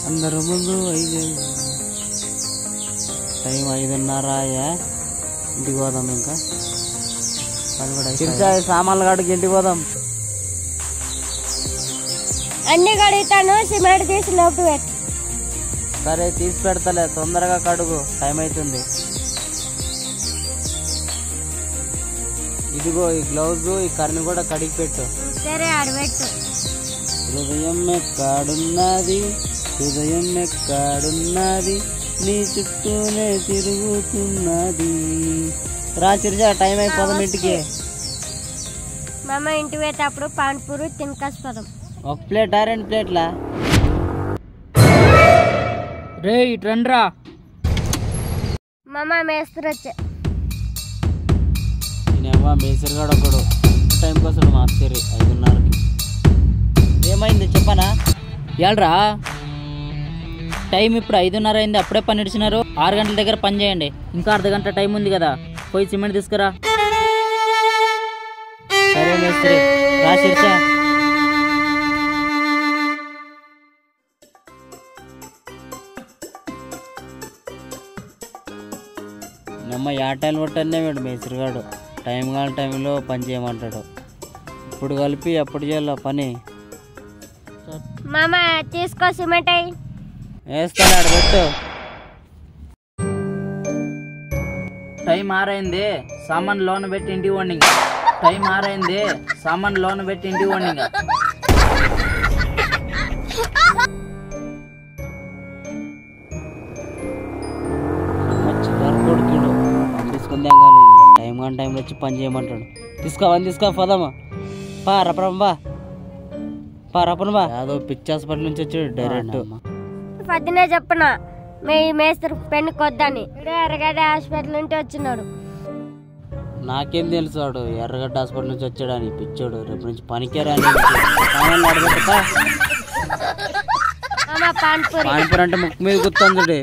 అందరు ముందు 5 టైం 5:30 ఇంటికి పోదాం. ఇంకా సామాన్లు కాడికి ఇంటికి పోదాం. అన్ని కడుగుతాను, సిమెంట్ తీసి లోపు పెట్టు. సరే తీసి పెడతలే, తొందరగా కడుగు, టైం అవుతుంది. ఇదిగో ఈ గ్లౌజ్, ఈ కర్ని కూడా కడిగి పెట్టు. సరే ఆడబెట్టు. హృదయం ఎక్కడున్నది, హృదయం ఎక్కడున్నది, నీ చుట్టూనే తిరుగుతున్నది. రా చిరుజా, టైం అయిపోదాం ఇంటికి. మామ ఇంటి పోయేటప్పుడు పాన్పూరి తినకసిపోదాం. 1 ప్లేటా 2 ప్లేట్లా? రే ఇట్రండ్రా. మామ మేస్త్రి వచ్చా. నేనేమో మేసరిగాడు ఒకడు టైం కోసం మార్చేరి 5:30కి. ఏమైంది చెప్పనా? ఏಳ್రా టైం ఇప్పుడు 5:30 అయింది, అప్పుడే పని ఇడిచినారు. 6 గంటల దగ్గర పని చేయండి. ఇంకా అర్ధగంట టైం ఉంది కదా, పోయి సిమెంట్ తీసుకురా. సరే మేస్త్రి, రా శిర్షా. నమ్మ యాటైలు పట్టనే వీడు మేస్త్రిగాడు. టైం కాని టైంలో పని చేయమంటాడు. ఇప్పుడు కలిపి అప్పుడు చేయాల పని. మామ తీసుకో సిమెంట్ అయ్యి. వేస్తాను, ఆడబెట్టు. టైం 6 అయింది, సామాన్ లోన్ పెట్టి ఇంటికి వండి. టైం 6 అయింది, సామాన్ లోన్ పెట్టి ఇంటికి వండి. కొడుకుడు తీసుకుందాం, టైం కాని టైంలో వచ్చి పని చేయమంటాడు. తీసుకో పోదామా? పా రపరం బా, పా రపన బా. యాదో పిచ్చి హాస్పిటల్ నుంచి వచ్చాడు డైరెక్ట్. పొద్దునే చెప్పున మీ మేస్త్రి పెన్ను కొద్దని, ఎర్రగడ్డ హాస్పిటల్ నుంచి వచ్చినాడు. నాకేం తెలుసు వాడు ఎర్రగడ్డ హాస్పిటల్ నుంచి వచ్చాడని. పిచ్చోడు, రేపు నుంచి పనికే రాని. పాన్పూరి పాన్పూరి అంటే ముక్కు మీద గుర్తుంది.